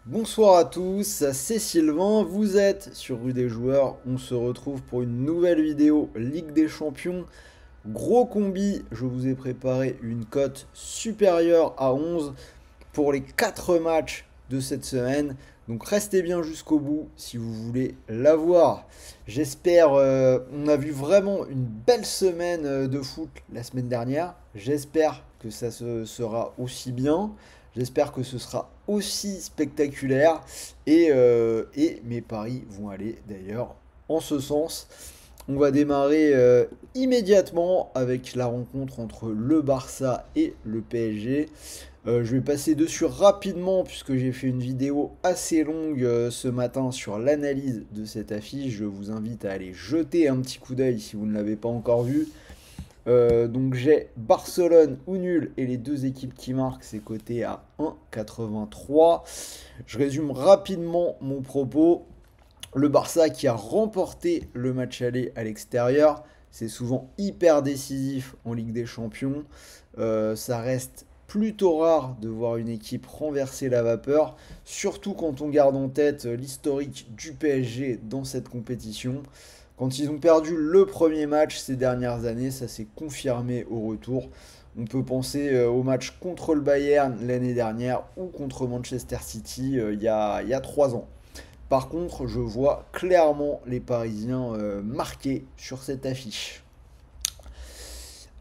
Bonsoir à tous, c'est Sylvain, vous êtes sur Rue des Joueurs, on se retrouve pour une nouvelle vidéo Ligue des Champions. Gros combi, je vous ai préparé une cote supérieure à 11 pour les 4 matchs de cette semaine. Donc restez bien jusqu'au bout si vous voulez la voir. J'espère, on a vu vraiment une belle semaine de foot la semaine dernière. J'espère que ça se sera aussi bien. J'espère que ce sera aussi spectaculaire. Et mes paris vont aller d'ailleurs en ce sens. On va démarrer immédiatement avec la rencontre entre le Barça et le PSG. Je vais passer dessus rapidement puisque j'ai fait une vidéo assez longue ce matin sur l'analyse de cette affiche. Je vous invite à aller jeter un petit coup d'œil si vous ne l'avez pas encore vu. Donc j'ai Barcelone ou nul et les deux équipes qui marquent, c'est coté à 1,83. Je résume rapidement mon propos. Le Barça qui a remporté le match aller à l'extérieur, c'est souvent hyper décisif en Ligue des Champions. Ça reste plutôt rare de voir une équipe renverser la vapeur, surtout quand on garde en tête l'historique du PSG dans cette compétition. Quand ils ont perdu le premier match ces dernières années, ça s'est confirmé au retour. On peut penser au match contre le Bayern l'année dernière ou contre Manchester City il y a 3 ans. Par contre, je vois clairement les Parisiens marqués sur cette affiche.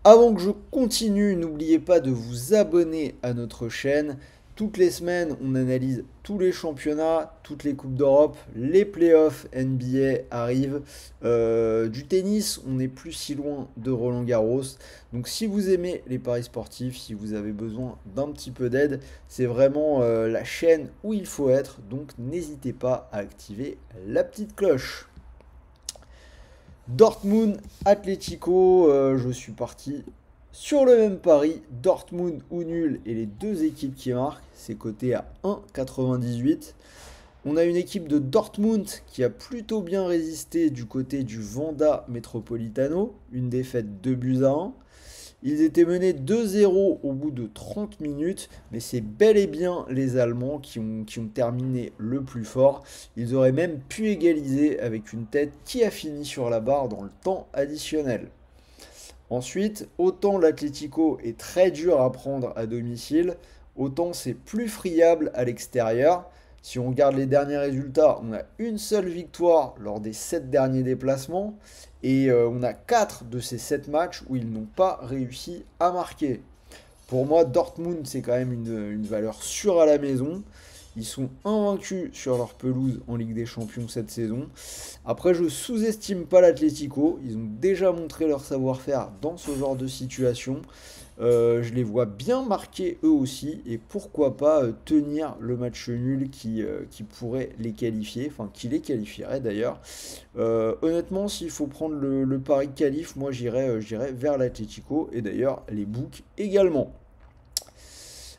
Avant que je continue, n'oubliez pas de vous abonner à notre chaîne. Toutes les semaines, on analyse tous les championnats, toutes les coupes d'Europe, les playoffs NBA arrivent. Du tennis, on n'est plus si loin de Roland-Garros. Donc si vous aimez les paris sportifs, si vous avez besoin d'un petit peu d'aide, c'est vraiment la chaîne où il faut être. Donc n'hésitez pas à activer la petite cloche. Dortmund, Atlético, je suis parti sur le même pari. Dortmund ou nul et les deux équipes qui marquent, c'est coté à 1,98. On a une équipe de Dortmund qui a plutôt bien résisté du côté du Vanda Metropolitano, une défaite 2 buts à 1. Ils étaient menés 2-0 au bout de 30 minutes, mais c'est bel et bien les Allemands qui ont terminé le plus fort. Ils auraient même pu égaliser avec une tête qui a fini sur la barre dans le temps additionnel. Ensuite, autant l'Atlético est très dur à prendre à domicile, autant c'est plus friable à l'extérieur. Si on regarde les derniers résultats, on a une seule victoire lors des 7 derniers déplacements et on a 4 de ces 7 matchs où ils n'ont pas réussi à marquer. Pour moi, Dortmund, c'est quand même une valeur sûre à la maison. Ils sont invaincus sur leur pelouse en Ligue des Champions cette saison. Après, je sous-estime pas l'Atlético. Ils ont déjà montré leur savoir-faire dans ce genre de situation. Je les vois bien marquer eux aussi. Et pourquoi pas tenir le match nul qui pourrait les qualifier. Enfin, qui les qualifierait d'ailleurs. Honnêtement, s'il faut prendre le pari qualif, moi j'irais vers l'Atlético. Et d'ailleurs, les books également.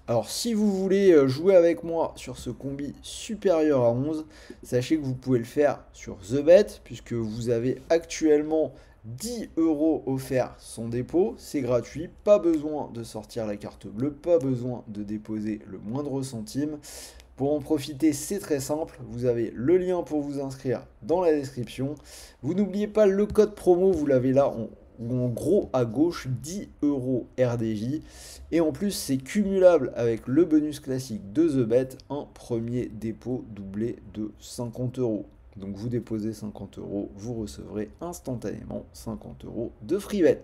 Alors, si vous voulez jouer avec moi sur ce combi supérieur à 11, sachez que vous pouvez le faire sur TheBet, puisque vous avez actuellement 10 euros offerts sans dépôt. C'est gratuit, pas besoin de sortir la carte bleue, pas besoin de déposer le moindre centime. Pour en profiter, c'est très simple. Vous avez le lien pour vous inscrire dans la description. Vous n'oubliez pas le code promo, vous l'avez là en gros à gauche, 10 euros RDJ. Et en plus, c'est cumulable avec le bonus classique de TheBet, un premier dépôt doublé de 50 euros. Donc vous déposez 50 euros, vous recevrez instantanément 50 euros de free bet.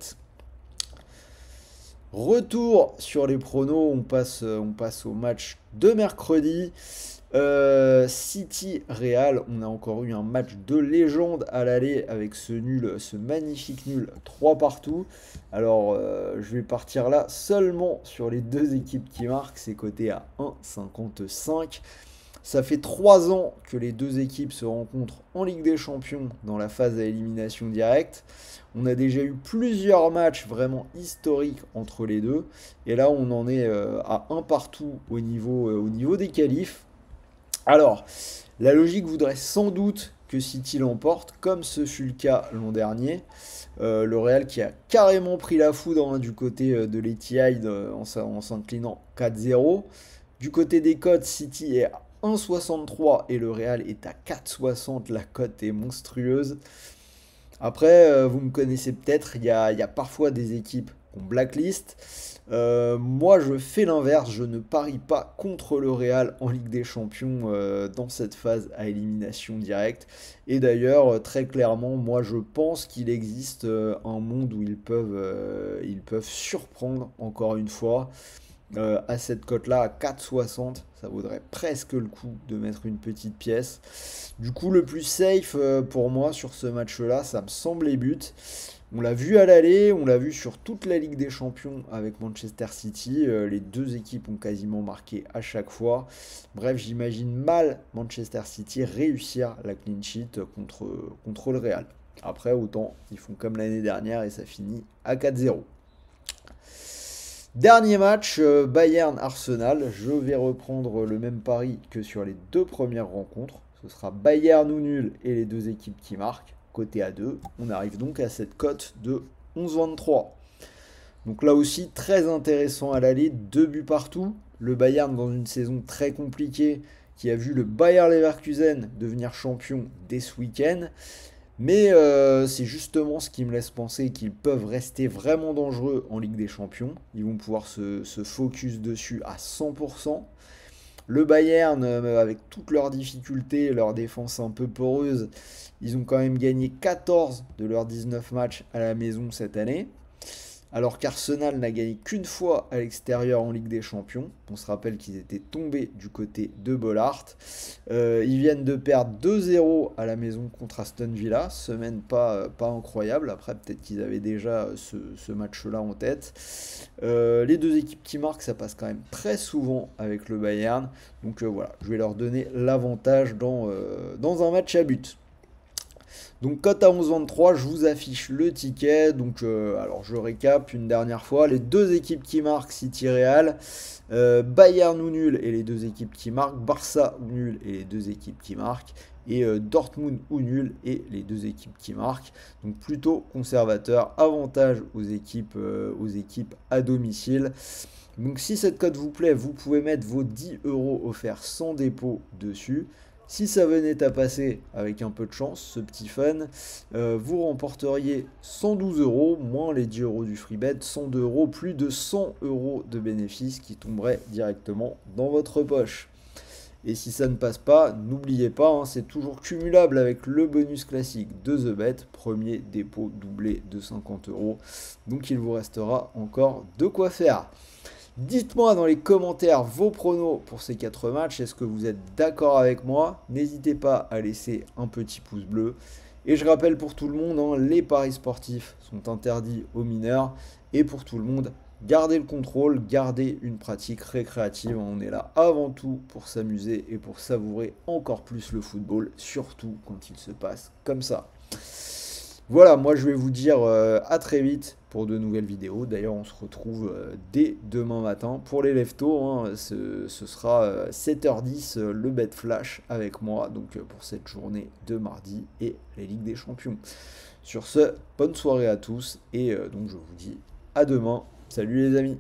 Retour sur les pronos, on passe au match de mercredi. City Real, on a encore eu un match de légende à l'aller avec ce nul, ce magnifique nul 3 partout. Alors je vais partir là seulement sur les deux équipes qui marquent, c'est coté à 1,55. Ça fait 3 ans que les deux équipes se rencontrent en Ligue des Champions dans la phase à élimination directe. On a déjà eu plusieurs matchs vraiment historiques entre les deux. Et là, on en est à un partout au niveau des qualifs. Alors, la logique voudrait sans doute que City l'emporte, comme ce fut le cas l'an dernier. Le Real qui a carrément pris la foudre du côté de l'Etihad en s'inclinant 4-0. Du côté des cotes, City est 1,63 et le Real est à 4,60. La cote est monstrueuse. Après, vous me connaissez peut-être, il y a parfois des équipes qu'on blacklist. Moi, je fais l'inverse, je ne parie pas contre le Real en Ligue des Champions dans cette phase à élimination directe. Et d'ailleurs, très clairement, moi, je pense qu'il existe un monde où ils peuvent surprendre encore une fois. À cette cote-là, à 4,60, ça vaudrait presque le coup de mettre une petite pièce. Du coup, le plus safe pour moi sur ce match-là, ça me semble les buts. On l'a vu à l'aller, on l'a vu sur toute la Ligue des Champions avec Manchester City. Les deux équipes ont quasiment marqué à chaque fois. Bref, j'imagine mal Manchester City réussir la clean sheet contre le Real. Après, autant, ils font comme l'année dernière et ça finit à 4-0. Dernier match, Bayern-Arsenal. Je vais reprendre le même pari que sur les deux premières rencontres. Ce sera Bayern ou nul et les deux équipes qui marquent. Côté A2, on arrive donc à cette cote de 11,23. Donc là aussi, très intéressant à l'aller, deux buts partout. Le Bayern dans une saison très compliquée qui a vu le Bayer Leverkusen devenir champion dès ce week-end. Mais c'est justement ce qui me laisse penser qu'ils peuvent rester vraiment dangereux en Ligue des Champions. Ils vont pouvoir se focus dessus à 100%. Le Bayern, avec toutes leurs difficultés, leur défense un peu poreuse, ils ont quand même gagné 14 de leurs 19 matchs à la maison cette année. Alors qu'Arsenal n'a gagné qu'une fois à l'extérieur en Ligue des Champions. On se rappelle qu'ils étaient tombés du côté de Bollaert. Ils viennent de perdre 2-0 à la maison contre Aston Villa. Semaine pas incroyable. Après, peut-être qu'ils avaient déjà ce match-là en tête. Les deux équipes qui marquent, ça passe quand même très souvent avec le Bayern. Donc voilà, je vais leur donner l'avantage dans un match à but. Donc cote à 11,23, je vous affiche le ticket. Donc alors je récap une dernière fois. Les deux équipes qui marquent, City Real, Bayern ou nul et les deux équipes qui marquent, Barça ou nul et les deux équipes qui marquent, et Dortmund ou nul et les deux équipes qui marquent. Donc plutôt conservateur, avantage aux équipes à domicile. Donc si cette cote vous plaît, vous pouvez mettre vos 10 euros offerts sans dépôt dessus. Si ça venait à passer avec un peu de chance, ce petit fun, vous remporteriez 112 euros, moins les 10 euros du free bet, 102 euros, plus de 100 euros de bénéfices qui tomberaient directement dans votre poche. Et si ça ne passe pas, n'oubliez pas, hein, c'est toujours cumulable avec le bonus classique de The Bet, premier dépôt doublé de 50 euros. Donc il vous restera encore de quoi faire. Dites-moi dans les commentaires vos pronos pour ces 4 matchs. Est-ce que vous êtes d'accord avec moi? N'hésitez pas à laisser un petit pouce bleu. Et je rappelle pour tout le monde, hein, les paris sportifs sont interdits aux mineurs. Et pour tout le monde, gardez le contrôle, gardez une pratique récréative. On est là avant tout pour s'amuser et pour savourer encore plus le football, surtout quand il se passe comme ça. Voilà, moi je vais vous dire à très vite pour de nouvelles vidéos. D'ailleurs, on se retrouve dès demain matin pour les leftos. Hein, ce sera 7h10 le bet flash avec moi donc pour cette journée de mardi et les Ligues des Champions. Sur ce, bonne soirée à tous et donc je vous dis à demain. Salut les amis!